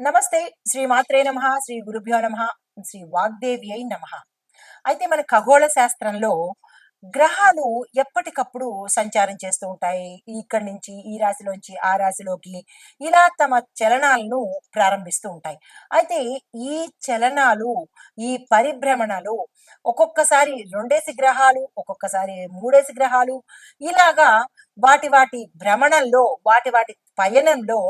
నమస్తే. శ్రీ మాత్రే నమః. శ్రీ గురుభ్యో నమః. శ్రీ వాగ్దేవ్యై నమః. అయితే మన ఖగోళ శాస్త్రంలో గ్రహాలు ఎప్పటికప్పుడు సంచారం చేస్తూ ఉంటాయి. ఇక్కడి నుంచి ఈ రాశిలోంచి ఆ రాశిలోకి ఇలా తమ చలనాలను ప్రారంభిస్తూ ఉంటాయి. అయితే ఈ చలనాలు, ఈ పరిభ్రమణలు ఒక్కొక్కసారి 2 గ్రహాలు, ఒక్కొక్కసారి 3 గ్రహాలు ఇలాగా వాటి భ్రమణంలో, వాటి పయనంలో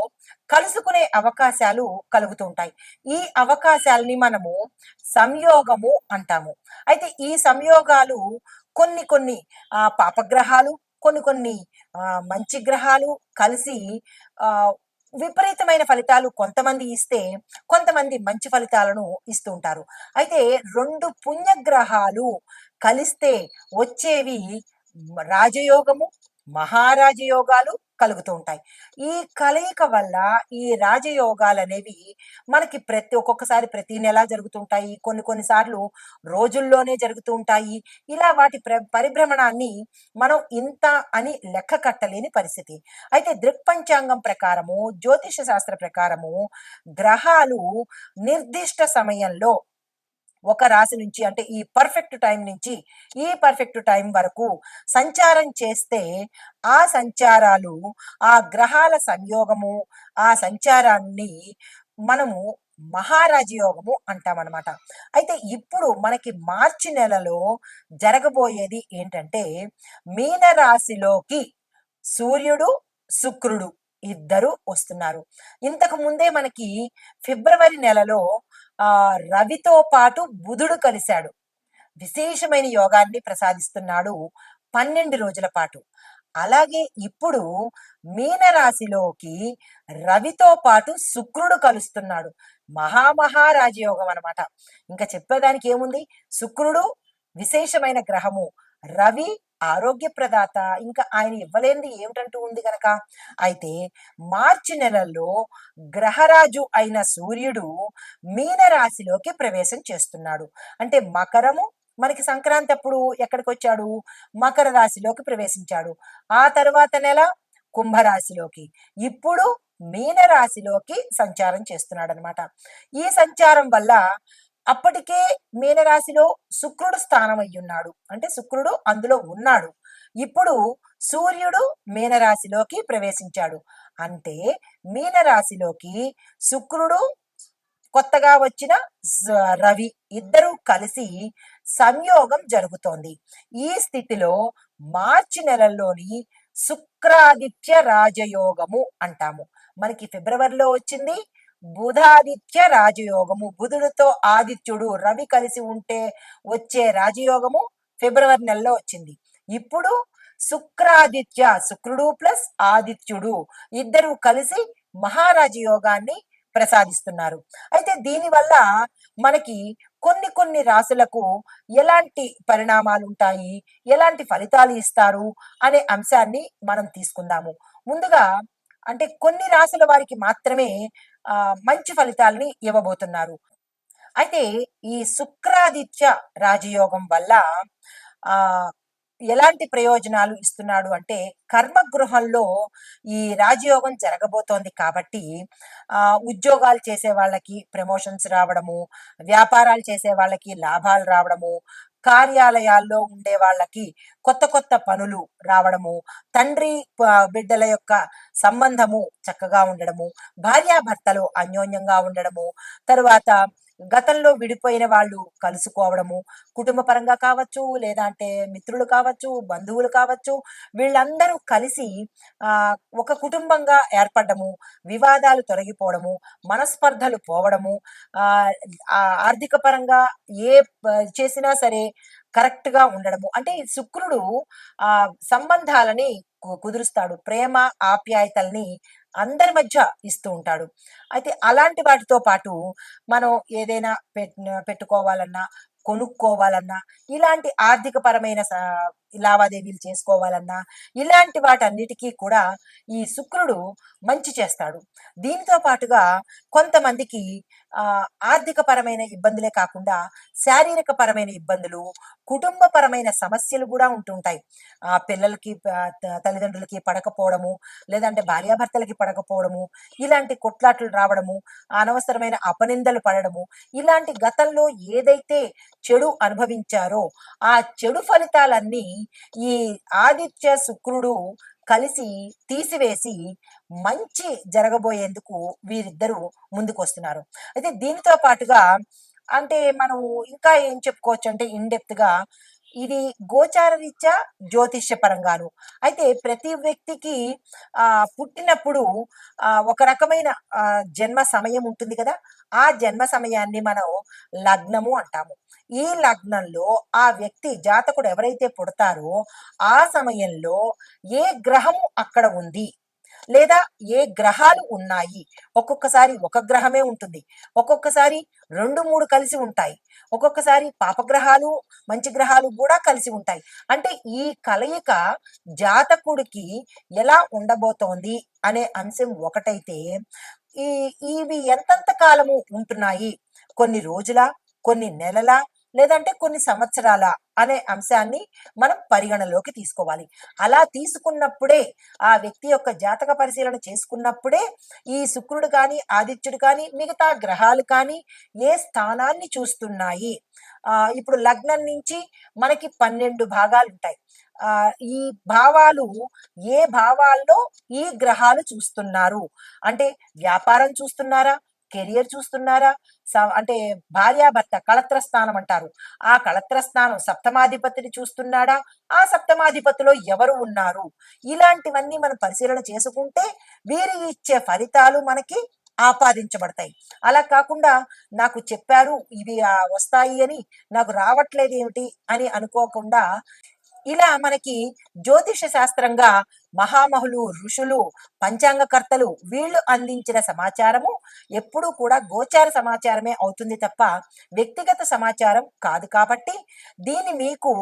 కలుసుకునే అవకాశాలు కలుగుతూ ఉంటాయి. ఈ అవకాశాలని మనము సంయోగము అంటాము. అయితే ఈ సంయోగాలు కొన్ని కొన్ని పాపగ్రహాలు, కొన్ని మంచి గ్రహాలు కలిసి ఆహ్, విపరీతమైన ఫలితాలు కొంతమంది ఇస్తే, కొంతమంది మంచి ఫలితాలను ఇస్తూ ఉంటారు. అయితే 2 పుణ్యగ్రహాలు కలిస్తే వచ్చేవి రాజయోగము, మహారాజయోగాలు కలుగుతూ ఉంటాయి. ఈ కలయిక వల్ల ఈ రాజయోగాలనేవి మనకి ఒక్కొక్కసారి ప్రతి నెల జరుగుతుంటాయి. కొన్ని సార్లు రోజుల్లోనే జరుగుతూ ఉంటాయి. ఇలా వాటి పరిభ్రమణాన్ని మనం ఇంత అని లెక్క కట్టలేని పరిస్థితి. అయితే దృక్పంచాంగం ప్రకారము, జ్యోతిష శాస్త్ర ప్రకారము గ్రహాలు నిర్దిష్ట సమయంలో ఒక రాశి నుంచి అంటే ఈ పర్ఫెక్ట్ టైం నుంచి ఈ పర్ఫెక్ట్ టైం వరకు సంచారం చేస్తే ఆ సంచారాలు, ఆ గ్రహాల సంయోగము, ఆ సంచారాన్ని మనము మహారాజయోగము అంటామనమాట. అయితే ఇప్పుడు మనకి మార్చి నెలలో జరగబోయేది ఏంటంటే మీనరాశిలోకి సూర్యుడు, శుక్రుడు ఇద్దరు వస్తున్నారు. ఇంతకు ముందే మనకి ఫిబ్రవరి నెలలో రవితో పాటు బుధుడు కలిశాడు. విశేషమైన యోగాన్ని ప్రసాదిస్తున్నాడు 12 రోజుల పాటు. అలాగే ఇప్పుడు మీనరాశిలోకి రవితో పాటు శుక్రుడు కలుస్తున్నాడు. మహారాజయోగం అనమాట. ఇంకా చెప్పేదానికి ఏముంది? శుక్రుడు విశేషమైన గ్రహము. రవి ఆరోగ్య ప్రదాత. ఇంకా ఆయన ఇవ్వలేనిది ఏమిటంటూ ఉంది గనక. అయితే మార్చి నెలల్లో గ్రహరాజు అయిన సూర్యుడు మీనరాశిలోకి ప్రవేశం చేస్తున్నాడు. అంటే మకరము మనకి సంక్రాంతి అప్పుడు ఎక్కడికొచ్చాడు? మకర రాశిలోకి ప్రవేశించాడు. ఆ తరువాత నెల కుంభరాశిలోకి. ఇప్పుడు మీనరాశిలోకి సంచారం చేస్తున్నాడనమాట. ఈ సంచారం వల్ల అప్పటికే మీనరాశిలో శుక్రుడు స్థానం అయ్యున్నాడు. అంటే శుక్రుడు అందులో ఉన్నాడు. ఇప్పుడు సూర్యుడు మీనరాశిలోకి ప్రవేశించాడు. అంటే మీనరాశిలోకి శుక్రుడు, కొత్తగా వచ్చిన రవి ఇద్దరూ కలిసి సంయోగం జరుగుతోంది. ఈ స్థితిలో మార్చి నెలలోని శుక్రాదిత్య రాజయోగము అంటాము. మనకి ఫిబ్రవరిలో వచ్చింది బుధాదిత్య రాజయోగము. బుధుడితో ఆదిత్యుడు రవి కలిసి ఉంటే వచ్చే రాజయోగము ఫిబ్రవరి నెలలో వచ్చింది. ఇప్పుడు శుక్రాదిత్య, శుక్రుడు ప్లస్ ఆదిత్యుడు ఇద్దరు కలిసి మహారాజయోగాన్ని ప్రసాదిస్తున్నారు. అయితే దీనివల్ల మనకి కొన్ని రాశులకు ఎలాంటి పరిణామాలు ఉంటాయి, ఎలాంటి ఫలితాలు ఇస్తారు అనే అంశాన్ని మనం తీసుకుందాము. ముందుగా అంటే కొన్ని రాశుల వారికి మాత్రమే మంచి ఫలితాలని ఇవ్వబోతున్నారు. అయితే ఈ శుక్రాదిత్య రాజయోగం వల్ల ఆ ఎలాంటి ప్రయోజనాలు ఇస్తున్నాడు అంటే కర్మగృహంలో ఈ రాజయోగం జరగబోతోంది కాబట్టి ఉద్యోగాలు చేసే వాళ్ళకి ప్రమోషన్స్ రావడము, వ్యాపారాలు చేసే వాళ్ళకి లాభాలు రావడము, కార్యాలయాల్లో ఉండే వాళ్ళకి కొత్త పనులు రావడము, తండ్రి బిడ్డల యొక్క సంబంధము చక్కగా ఉండడము, భార్యాభర్తలు అన్యోన్యంగా ఉండడము, తరువాత గతంలో విడిపోయిన వాళ్ళు కలుసుకోవడము, కుటుంబ పరంగా కావచ్చు, లేదా అంటే మిత్రులు కావచ్చు, బంధువులు కావచ్చు, వీళ్ళందరూ కలిసి ఒక కుటుంబంగా ఏర్పడము, వివాదాలు తొలగిపోవడము, మనస్పర్ధలు పోవడము, ఆహ్, ఆర్థిక పరంగా ఏ చేసినా సరే కరెక్ట్‌గా ఉండడము. అంటే ఈ శుక్రుడు సంబంధాలని కుదురుస్తాడు. ప్రేమ, ఆప్యాయతల్ని అందరి మధ్య ఇస్తూ ఉంటాడు. అయితే అలాంటి వాటితో పాటు మనం ఏదైనా పెట్టుకోవాలన్నా, కొనుక్కోవాలన్నా ఇలాంటి ఆర్థిక పరమైన లావాదేవీలు చేసుకోవాలన్నా ఇలాంటి వాటన్నిటికీ కూడా ఈ శుక్రుడు మంచి చేస్తాడు. దీనితో పాటుగా కొంతమందికి ఆర్థిక పరమైన ఇబ్బందులే కాకుండా శారీరక పరమైన ఇబ్బందులు, కుటుంబపరమైన సమస్యలు కూడా ఉంటుంటాయి. పిల్లలకి తల్లిదండ్రులకి పడకపోవడము, లేదంటే భార్యాభర్తలకి పడకపోవడము, ఇలాంటి కొట్లాట్లు రావడము, అనవసరమైన అపనిందలు పడడము, ఇలాంటి గతంలో ఏదైతే చెడు అనుభవించారో ఆ చెడు ఫలితాలన్నీ ఈ ఆదిత్య శుక్రుడు కలిసి తీసివేసి మంచి జరగబోయేందుకు వీరిద్దరూ ముందుకొస్తున్నారు. అయితే దీనితో పాటుగా అంటే మనం ఇంకా ఏం చెప్పుకోవచ్చు అంటే ఇన్‌డెప్త్ గా ఇది గోచార రీత్యా జ్యోతిష్య పరంగాను. అయితే ప్రతి వ్యక్తికి పుట్టినప్పుడు ఒక రకమైన జన్మ సమయం ఉంటుంది కదా! ఆ జన్మ సమయాన్ని మనం లగ్నము అంటాము. ఈ లగ్నంలో ఆ వ్యక్తి జాతకుడు ఎవరైతే పుడతారో ఆ సమయంలో ఏ గ్రహము అక్కడ ఉంది లేదా ఏ గ్రహాలు ఉన్నాయి. ఒక్కొక్కసారి ఒక గ్రహమే ఉంటుంది. ఒక్కొక్కసారి 2, 3 కలిసి ఉంటాయి. ఒక్కొక్కసారి పాపగ్రహాలు, మంచి గ్రహాలు కూడా కలిసి ఉంటాయి. అంటే ఈ కలయిక జాతకుడికి ఎలా ఉండబోతోంది అనే అంశం ఒకటైతే, ఈ ఇవి ఎంతెంత కాలము ఉంటున్నాయి? కొన్ని రోజులా? కొన్ని నెలలా? లేదంటే కొన్ని సంవత్సరాలా? అనే అంశాన్ని మనం పరిగణలోకి తీసుకోవాలి. అలా తీసుకున్నప్పుడే ఆ వ్యక్తి యొక్క జాతక పరిశీలన చేసుకున్నప్పుడే ఈ శుక్రుడు కానీ, ఆదిత్యుడు కానీ, మిగతా గ్రహాలు కానీ ఏ స్థానాన్ని చూస్తున్నాయి. ఇప్పుడు లగ్నం నుంచి మనకి 12 భాగాలుంటాయి. ఈ భావాలు ఏ భావాల్లో ఈ గ్రహాలు చూస్తున్నారు. అంటే వ్యాపారం చూస్తున్నారా? కెరియర్ చూస్తున్నారా? అంటే భార్యాభర్త కళత్ర స్థానం అంటారు. ఆ కళత్ర స్థానం సప్తమాధిపతిని చూస్తున్నాడా? ఆ సప్తమాధిపతిలో ఎవరు ఉన్నారు? ఇలాంటివన్నీ మనం పరిశీలన చేసుకుంటే వీరు ఇచ్చే ఫలితాలు మనకి ఆపాదించబడతాయి. అలా కాకుండా నాకు చెప్పారు ఇవి వస్తాయి అని, నాకు రావట్లేదేమిటి అని అనుకోకుండా ఇలా మనకి జ్యోతిష శాస్త్రంగా మహామహులు, ఋషులు, పంచాంగకర్తలు వీళ్ళు అందించిన సమాచారము ఎప్పుడూ కూడా గోచార సమాచారమే అవుతుంది తప్ప వ్యక్తిగత సమాచారం కాదు. కాబట్టి దీన్ని మీకు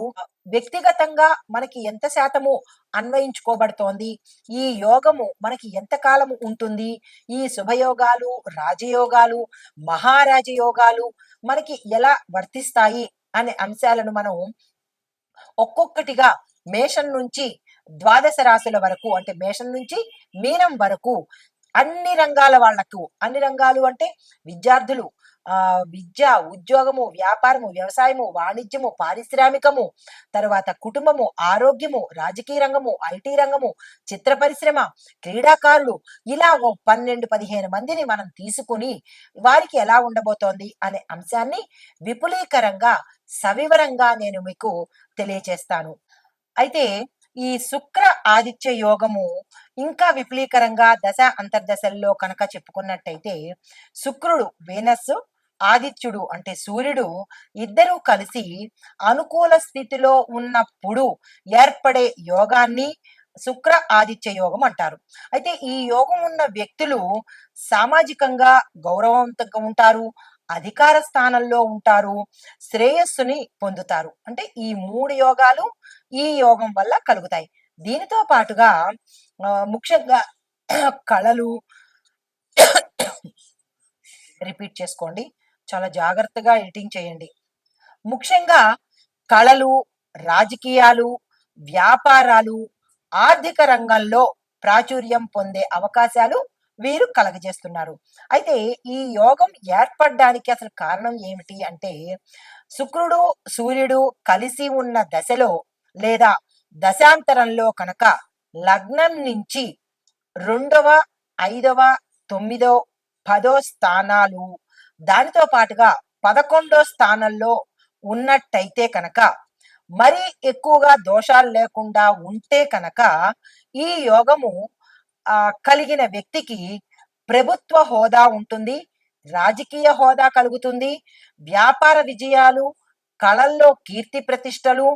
వ్యక్తిగతంగా మనకి ఎంత శాతము అన్వయించుకోబడుతోంది, ఈ యోగము మనకి ఎంత కాలము ఉంటుంది, ఈ శుభయోగాలు, రాజయోగాలు, మహారాజయోగాలు మనకి ఎలా వర్తిస్తాయి అనే అంశాలను మనం ఒక్కొక్కటిగా మేషం నుంచి ద్వాదశ రాశుల వరకు, అంటే మేషం నుంచి మీనం వరకు అన్ని రంగాల వాళ్లకు, అన్ని రంగాలు అంటే విద్యార్థులు, విద్య, ఉద్యోగము, వ్యాపారము, వ్యవసాయము, వాణిజ్యము, పారిశ్రామికము, తర్వాత కుటుంబము, ఆరోగ్యము, రాజకీయ రంగము, ఐటీ రంగము, చిత్ర పరిశ్రమ, క్రీడాకారులు, ఇలా 12, 15 మందిని మనం తీసుకుని వారికి ఎలా ఉండబోతోంది అనే అంశాన్ని విపులీకరంగా సవివరంగా నేను మీకు తెలియచేస్తాను. అయితే ఈ శుక్ర ఆదిత్య యోగము ఇంకా విపులీకరంగా దశ అంతర్దశల్లో కనుక చెప్పుకున్నట్టయితే, శుక్రుడు వీనస్, ఆదిత్యుడు అంటే సూర్యుడు ఇద్దరూ కలిసి అనుకూల స్థితిలో ఉన్నప్పుడు ఏర్పడే యోగాన్ని శుక్ర ఆదిత్య యోగం అంటారు. అయితే ఈ యోగం ఉన్న వ్యక్తులు సామాజికంగా గౌరవవంతంగా ఉంటారు, అధికార స్థానంలో ఉంటారు, శ్రేయస్సుని పొందుతారు. అంటే ఈ 3 యోగాలు ఈ యోగం వల్ల కలుగుతాయి. దీనితో పాటుగా ముఖ్యంగా కళలు రిపీట్ చేసుకోండి. చాలా జాగ్రత్తగా ఎడిటింగ్ చేయండి. ముఖ్యంగా కళలు, రాజకీయాలు, వ్యాపారాలు, ఆర్థిక రంగంలో ప్రాచుర్యం పొందే అవకాశాలు వీరు కలగజేస్తున్నారు. అయితే ఈ యోగం ఏర్పడడానికి అసలు కారణం ఏమిటి అంటే, శుక్రుడు, సూర్యుడు కలిసి ఉన్న దశలో లేదా దశాంతరంలో కనుక లగ్నం నుంచి 2వ, 5వ, 9, 10 స్థానాలు, దానితో పాటుగా 11 స్థానంలో ఉన్నట్టయితే కనుక, మరీ ఎక్కువగా దోషాలు లేకుండా ఉంటే కనుక ఈ యోగము కలిగిన వ్యక్తికి ప్రభుత్వ హోదా ఉంటుంది, రాజకీయ హోదా కలుగుతుంది, వ్యాపార విజయాలు, కళల్లో కీర్తి ప్రతిష్టలు,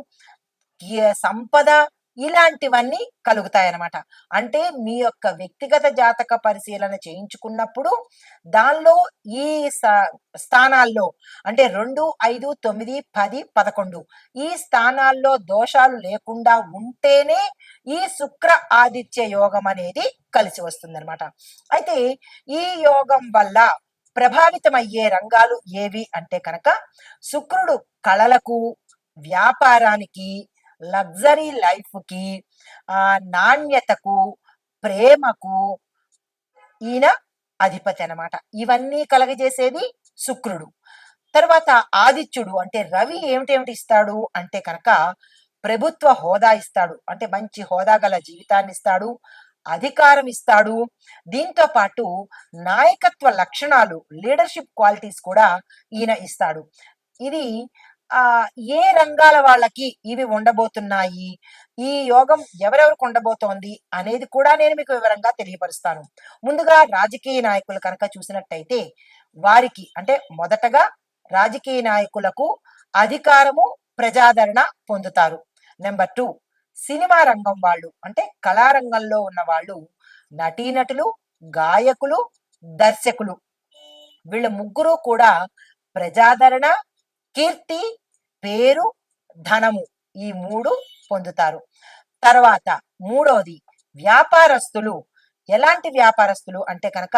సంపద, ఇలాంటివన్నీ కలుగుతాయన్నమాట. అంటే మీ యొక్క వ్యక్తిగత జాతక పరిశీలన చేయించుకున్నప్పుడు దానిలో ఈ స్థానాల్లో అంటే 2, 5, 9, 10, 11 ఈ స్థానాల్లో దోషాలు లేకుండా ఉంటేనే ఈ శుక్ర ఆదిత్య యోగం అనేది కలిసి వస్తుందన్నమాట. అయితే ఈ యోగం వల్ల ప్రభావితమయ్యే రంగాలు ఏవి అంటే కనుక శుక్రుడు కళలకు, వ్యాపారానికి, లగ్జరీ లైఫ్‌కి, నాణ్యతకు, ప్రేమకు ఈయన అధిపతి అనమాట. ఇవన్నీ కలగజేసేది శుక్రుడు. తర్వాత ఆదిత్యుడు అంటే రవి ఏమిటేమిటి ఇస్తాడు అంటే కనుక ప్రభుత్వ హోదా ఇస్తాడు. అంటే మంచి హోదా గల జీవితాన్ని ఇస్తాడు. అధికారం ఇస్తాడు. దీంతో పాటు నాయకత్వ లక్షణాలు, లీడర్‌షిప్ క్వాలిటీస్ కూడా ఈయన ఇస్తాడు. ఇది ఏ రంగాల వాళ్ళకి ఇవి ఉండబోతున్నాయి, ఈ యోగం ఎవరెవరికి ఉండబోతోంది అనేది కూడా నేను మీకు వివరంగా తెలియపరుస్తాను. ముందుగా రాజకీయ నాయకులు కనుక చూసినట్టయితే వారికి అంటే మొదటగా రాజకీయ నాయకులకు అధికారము, ప్రజాదరణ పొందుతారు. నెంబర్ 2 సినిమా రంగం వాళ్ళు అంటే కళారంగంలో ఉన్న వాళ్ళు, నటీనటులు, గాయకులు, దర్శకులు వీళ్ళ ముగ్గురు కూడా ప్రజాదరణ, కీర్తి, పేరు, ధనము ఈ 3 పొందుతారు. తర్వాత మూడోది వ్యాపారస్తులు. ఎలాంటి వ్యాపారస్తులు అంటే కనుక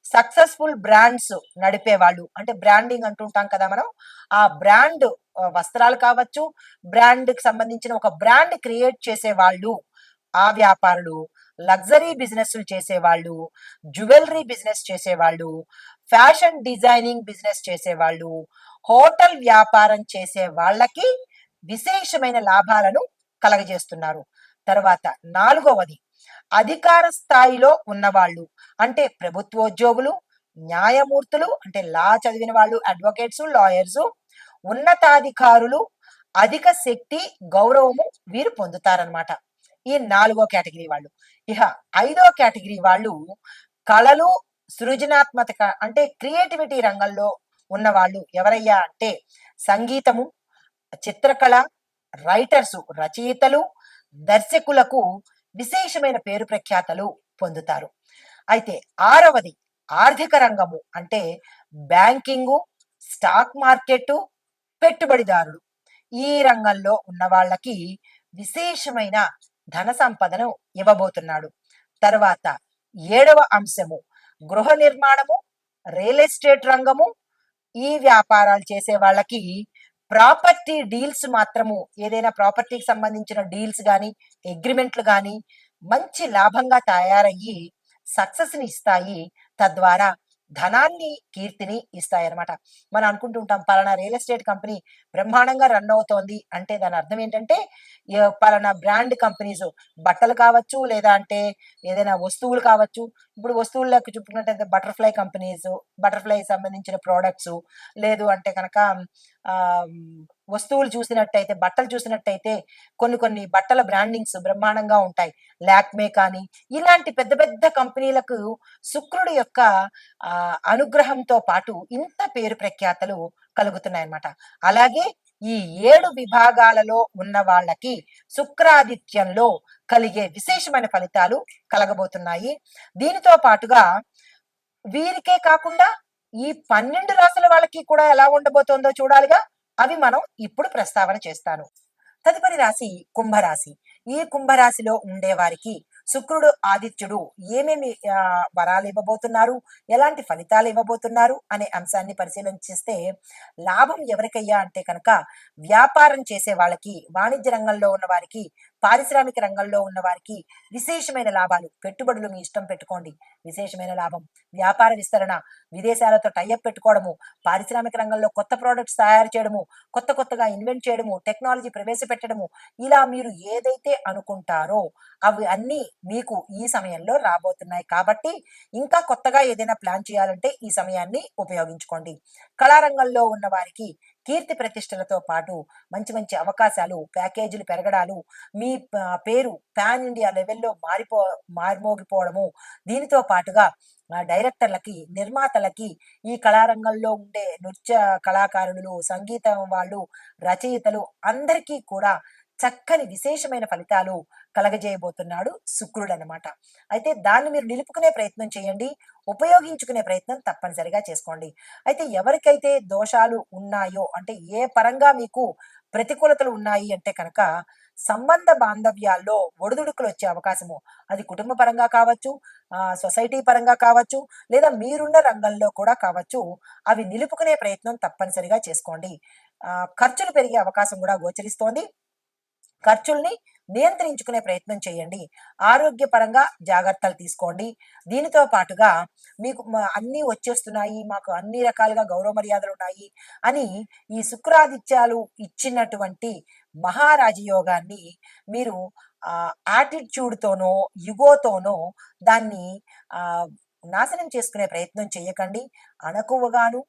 సక్సెస్ఫుల్ బ్రాండ్స్ నడిపేవాళ్ళు అంటే బ్రాండింగ్ అంటుంటాం కదా మనం. ఆ బ్రాండ్ వస్త్రాలు కావచ్చు, బ్రాండ్‌కి సంబంధించిన ఒక బ్రాండ్ క్రియేట్ చేసేవాళ్ళు ఆ వ్యాపారులు, లగ్జరీ బిజినెస్‌లు చేసేవాళ్ళు, జ్యువెల్లరీ బిజినెస్ చేసేవాళ్ళు, ఫ్యాషన్ డిజైనింగ్ బిజినెస్ చేసేవాళ్ళు, హోటల్ వ్యాపారం చేసే వాళ్ళకి విశేషమైన లాభాలను కలగజేస్తున్నారు. తర్వాత నాలుగవది అధికార స్థాయిలో ఉన్నవాళ్ళు అంటే ప్రభుత్వోద్యోగులు, న్యాయమూర్తులు అంటే లా చదివిన వాళ్ళు, అడ్వకేట్స్, లాయర్స్, ఉన్నతాధికారులు, అధిక శక్తి, గౌరవము వీరు పొందుతారనమాట. ఈ 4వ కేటగిరీ వాళ్ళు. ఇహ 5వ కేటగిరీ వాళ్ళు కళలు, సృజనాత్మక అంటే క్రియేటివిటీ రంగంలో ఉన్నవాళ్ళు ఎవరయ్యా అంటే సంగీతము, చిత్రకళ, రైటర్సు రచయితలు, దర్శకులకు విశేషమైన పేరు ప్రఖ్యాతలు పొందుతారు. అయితే 6వది ఆర్థిక రంగము అంటే బ్యాంకింగు, స్టాక్ మార్కెట్, పెట్టుబడిదారులు ఈ రంగంలో ఉన్న వాళ్ళకి విశేషమైన ధన సంపదను ఇవ్వబోతున్నాడు. తర్వాత 7వ అంశము గృహ నిర్మాణము, రియల్ ఎస్టేట్ రంగము ఈ వ్యాపారాలు చేసే వాళ్ళకి ప్రాపర్టీ డీల్స్ మాత్రము ఏదైనా ప్రాపర్టీకి సంబంధించిన డీల్స్ కానీ అగ్రిమెంట్లు కానీ మంచి లాభంగా తయారయ్యి సక్సెస్ని ఇస్తాయి. తద్వారా ధనాన్ని, కీర్తిని ఇస్తాయన్నమాట. మనం అనుకుంటుంటాం పలానా రియల్ ఎస్టేట్ కంపెనీ బ్రహ్మాండంగా రన్ అవుతోంది అంటే దాని అర్థం ఏంటంటే పలానా బ్రాండ్ కంపెనీస్ బట్టలు కావచ్చు, లేదా అంటే ఏదైనా వస్తువులు కావచ్చు. ఇప్పుడు వస్తువుల్లోకి చూపుకున్నట్టయితే బటర్ఫ్లై కంపెనీస్, బటర్ఫ్లై సంబంధించిన ప్రోడక్ట్స్, లేదు అంటే కనుక వస్తువులు చూసినట్టయితే, బట్టలు చూసినట్టయితే కొన్ని కొన్ని బట్టల బ్రాండింగ్స్ బ్రహ్మాండంగా ఉంటాయి. లాక్మే కానీ ఇలాంటి పెద్ద పెద్ద కంపెనీలకు శుక్రుడి యొక్క అనుగ్రహంతో పాటు ఇంత పేరు ప్రఖ్యాతలు కలుగుతున్నాయన్నమాట. అలాగే ఈ 7 విభాగాలలో ఉన్న వాళ్ళకి శుక్రాదిత్యంలో కలిగే విశేషమైన ఫలితాలు కలగబోతున్నాయి. దీనితో పాటుగా వీరికే కాకుండా ఈ 12 రాసుల వాళ్ళకి కూడా ఎలా ఉండబోతోందో చూడాలిగా. అవి మనం ఇప్పుడు ప్రస్తావన చేస్తాను. తదుపరి రాశి కుంభరాశి. ఈ కుంభరాశిలో ఉండే వారికి శుక్రుడు, ఆదిత్యుడు ఏమేమి వరాలు ఇవ్వబోతున్నారు, ఎలాంటి ఫలితాలు ఇవ్వబోతున్నారు అనే అంశాన్ని పరిశీలించిస్తే లాభం ఎవరికయ్యా అంటే కనుక వ్యాపారం చేసే వాళ్ళకి, వాణిజ్య రంగంలో ఉన్న వారికి, పారిశ్రామిక రంగంలో ఉన్న వారికి విశేషమైన లాభాలు. పెట్టుబడులు మీ ఇష్టం పెట్టుకోండి, విశేషమైన లాభం. వ్యాపార విస్తరణ, విదేశాలతో టైఅప్ పెట్టుకోవడము, పారిశ్రామిక రంగంలో కొత్త ప్రోడక్ట్స్ తయారు చేయడము, కొత్త కొత్తగా ఇన్వెంట్ చేయడము, టెక్నాలజీ ప్రవేశపెట్టడము, ఇలా మీరు ఏదైతే అనుకుంటారో అవి అన్నీ మీకు ఈ సమయంలో రాబోతున్నాయి. కాబట్టి ఇంకా కొత్తగా ఏదైనా ప్లాన్ చేయాలంటే ఈ సమయాన్ని ఉపయోగించుకోండి. కళారంగంలో ఉన్న వారికి కీర్తి ప్రతిష్టలతో పాటు మంచి మంచి అవకాశాలు, ప్యాకేజీలు పెరగడాలు, మీ పేరు పాన్ ఇండియా లెవెల్లో మారుమోగిపోవడము, దీనితో పాటుగా డైరెక్టర్లకి, నిర్మాతలకి, ఈ కళారంగంలో ఉండే నృత్య కళాకారులు, సంగీతం వాళ్ళు, రచయితలు అందరికీ కూడా చక్కని విశేషమైన ఫలితాలు కలగజేయబోతున్నాడు శుక్రుడు అనమాట. అయితే దాన్ని మీరు నిలుపుకునే ప్రయత్నం చేయండి. ఉపయోగించుకునే ప్రయత్నం తప్పనిసరిగా చేసుకోండి. అయితే ఎవరికైతే దోషాలు ఉన్నాయో అంటే ఏ పరంగా మీకు ప్రతికూలతలు ఉన్నాయి అంటే కనుక సంబంధ బాంధవ్యాల్లో ఒడిదుడుకులు వచ్చే అవకాశము అది కుటుంబ పరంగా కావచ్చు, సొసైటీ పరంగా కావచ్చు, లేదా మీరున్న రంగంలో కూడా కావచ్చు. అవి నిలుపుకునే ప్రయత్నం తప్పనిసరిగా చేసుకోండి. ఖర్చులు పెరిగే అవకాశం కూడా గోచరిస్తోంది. ఖర్చుల్ని నియంత్రించుకునే ప్రయత్నం చేయండి. ఆరోగ్యపరంగా జాగ్రత్తలు తీసుకోండి. దీనితో పాటుగా మీకు అన్నీ వచ్చేస్తున్నాయి, మాకు అన్ని రకాలుగా గౌరవ మర్యాదలున్నాయి అని ఈ శుక్రాదిత్యాలు ఇచ్చినటువంటి మహారాజయోగాన్ని మీరు యాటిట్యూడ్‌తోనో, ఇగోతోనో దాన్ని ఆహ్, నాశనం చేసుకునే ప్రయత్నం చేయకండి. అణకువగాను,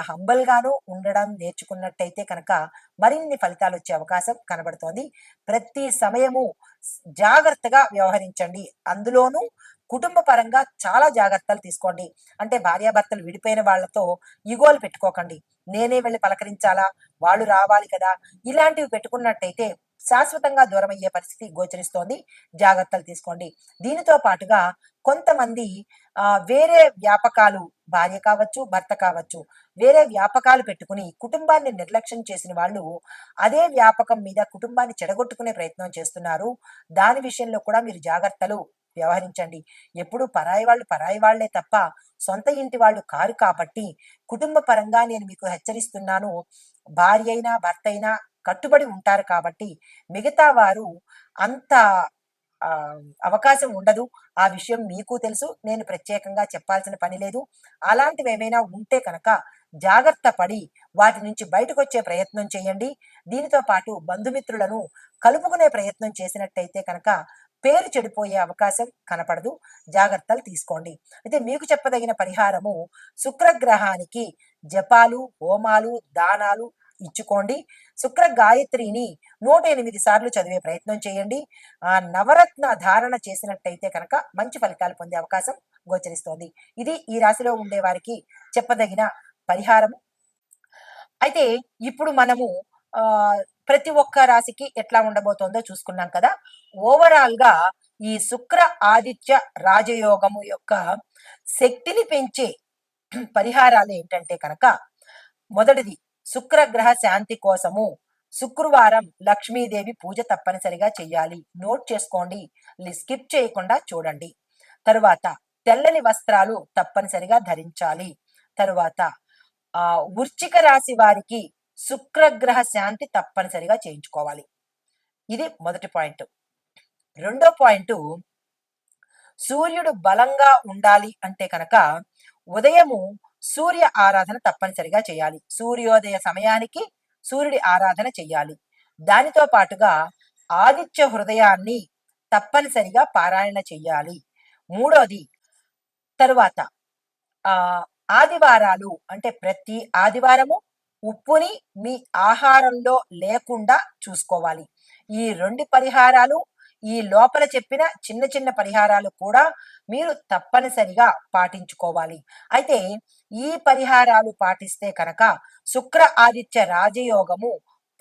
హంబల్‌గాను ఉండడం నేర్చుకున్నట్టయితే కనుక మరిన్ని ఫలితాలొచ్చే అవకాశం కనబడుతోంది. ప్రతి సమయము జాగ్రత్తగా వ్యవహరించండి. అందులోనూ కుటుంబ పరంగా చాలా జాగ్రత్తలు తీసుకోండి. అంటే భార్యాభర్తలు విడిపోయిన వాళ్ళతో ఇగోలు పెట్టుకోకండి. నేనే వెళ్లి పలకరించాలా? వాళ్ళు రావాలి కదా! ఇలాంటివి పెట్టుకున్నట్టయితే శాశ్వతంగా దూరమయ్యే పరిస్థితి గోచరిస్తోంది. జాగ్రత్తలు తీసుకోండి. దీనితో పాటుగా కొంతమంది వేరే వ్యాపకాలు భార్య కావచ్చు, భర్త కావచ్చు, వేరే వ్యాపకాలు పెట్టుకుని కుటుంబాన్ని నిర్లక్ష్యం చేసిన వాళ్ళు అదే వ్యాపకం మీద కుటుంబాన్ని చెడగొట్టుకునే ప్రయత్నం చేస్తున్నారు. దాని విషయంలో కూడా మీరు జాగ్రత్తలు వ్యవహరించండి. ఎప్పుడు పరాయి వాళ్ళే తప్ప సొంత ఇంటి వాళ్ళు కారు కాబట్టి కుటుంబ పరంగా నేను మీకు హెచ్చరిస్తున్నాను. భార్య అయినా భర్త అయినా కట్టుబడి ఉంటారు కాబట్టి మిగతా వారు అంత ఆ, అవకాశం ఉండదు. ఆ విషయం మీకు తెలుసు. నేను ప్రత్యేకంగా చెప్పాల్సిన పని లేదు. అలాంటివి ఏమైనా ఉంటే కనుక జాగ్రత్త పడి వాటి నుంచి బయటకొచ్చే ప్రయత్నం చేయండి. దీనితో పాటు బంధుమిత్రులను కలుపుకునే ప్రయత్నం చేసినట్టయితే కనుక పేరు చెడిపోయే అవకాశం కనపడదు. జాగ్రత్తలు తీసుకోండి. అయితే మీకు చెప్పదగిన పరిహారము శుక్రగ్రహానికి జపాలు, హోమాలు, దానాలు ఇచ్చుకోండి. శుక్ర గాయత్రిని 108 సార్లు చదివే ప్రయత్నం చేయండి. నవరత్న ధారణ చేసినట్టయితే కనుక మంచి ఫలితాలు పొందే అవకాశం గోచరిస్తోంది. ఇది ఈ రాశిలో ఉండే వారికి చెప్పదగిన పరిహారం. అయితే ఇప్పుడు మనము ఆ, ప్రతి ఒక్క రాశికి ఎట్లా ఉండబోతోందో చూసుకున్నాం కదా. ఓవరాల్ గా ఈ శుక్ర ఆదిత్య రాజయోగము యొక్క శక్తిని పెంచే పరిహారాలు ఏంటంటే కనుక మొదటిది శుక్రగ్రహ శాంతి కోసము శుక్రవారం లక్ష్మీదేవి పూజ తప్పనిసరిగా చెయ్యాలి. నోట్ చేసుకోండి, స్కిప్ చేయకుండా చూడండి. తరువాత తెల్లని వస్త్రాలు తప్పనిసరిగా ధరించాలి. తరువాత వృశ్చిక రాశి వారికి శుక్రగ్రహ శాంతి తప్పనిసరిగా చేయించుకోవాలి. ఇది మొదటి పాయింట్. రెండో పాయింట్, సూర్యుడు బలంగా ఉండాలి అంటే కనుక ఉదయము సూర్య ఆరాధన తప్పనిసరిగా చేయాలి. సూర్యోదయ సమయానికి సూర్యుడి ఆరాధన చెయ్యాలి. దానితో పాటుగా ఆదిత్య హృదయాన్ని తప్పనిసరిగా పారాయణ చెయ్యాలి. మూడోది, తరువాత ఆ ఆదివారాలు అంటే ప్రతి ఆదివారము ఉప్పుని మీ ఆహారంలో లేకుండా చూసుకోవాలి. ఈ రెండు పరిహారాలు, ఈ లోపల చెప్పిన చిన్న చిన్న పరిహారాలు కూడా మీరు తప్పనిసరిగా పాటించుకోవాలి. అయితే ఈ పరిహారాలు పాటిస్తే కనుక శుక్ర ఆదిత్య రాజయోగము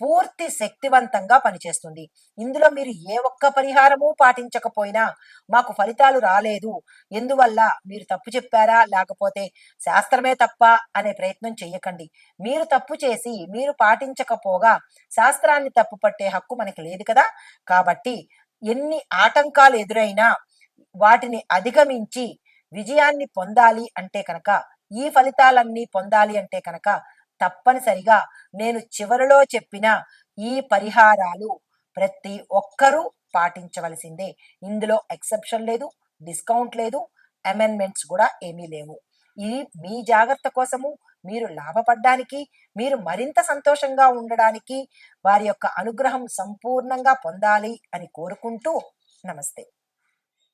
పూర్తి శక్తివంతంగా పనిచేస్తుంది. ఇందులో మీరు ఏ ఒక్క పరిహారము పాటించకపోయినా మాకు ఫలితాలు రాలేదు, ఎందువల్ల మీరు తప్పు చెప్పారా లేకపోతే శాస్త్రమే తప్ప అనే ప్రయత్నం చేయకండి. మీరు తప్పు చేసి మీరు పాటించకపోగా శాస్త్రాన్ని తప్పు పట్టే హక్కు మనకి లేదు కదా. కాబట్టి ఎన్ని ఆటంకాలు ఎదురైనా వాటిని అధిగమించి విజయాన్ని పొందాలి అంటే కనుక, ఈ ఫలితాలన్నీ పొందాలి అంటే కనుక తప్పనిసరిగా నేను చివరిలో చెప్పిన ఈ పరిహారాలు ప్రతి ఒక్కరూ పాటించవలసిందే. ఇందులో ఎక్సెప్షన్ లేదు, డిస్కౌంట్ లేదు, అమెండ్మెంట్స్ కూడా ఏమీ లేవు. ఇది మీ జాగ్రత్త కోసము, మీరు లాభపడ్డానికి, మీరు మరింత సంతోషంగా ఉండడానికి, వారి యొక్క అనుగ్రహం సంపూర్ణంగా పొందాలి అని కోరుకుంటూ నమస్తే.